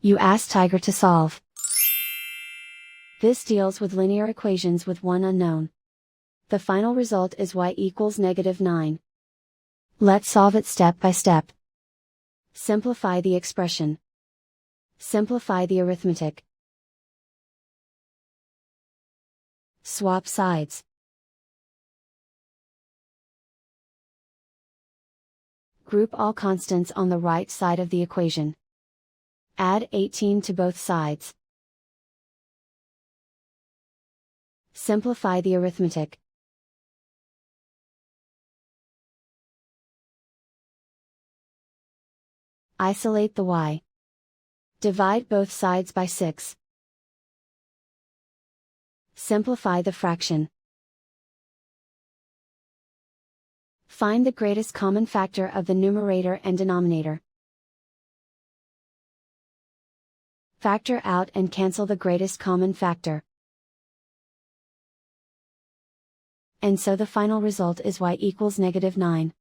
You ask Tiger to solve. This deals with linear equations with one unknown. The final result is y equals -9. Let's solve it step by step. Simplify the expression. Simplify the arithmetic. Swap sides. Group all constants on the right side of the equation. Add 18 to both sides. Simplify the arithmetic. Isolate the y. Divide both sides by 6. Simplify the fraction. Find the greatest common factor of the numerator and denominator. Factor out and cancel the greatest common factor. And so the final result is y equals -9.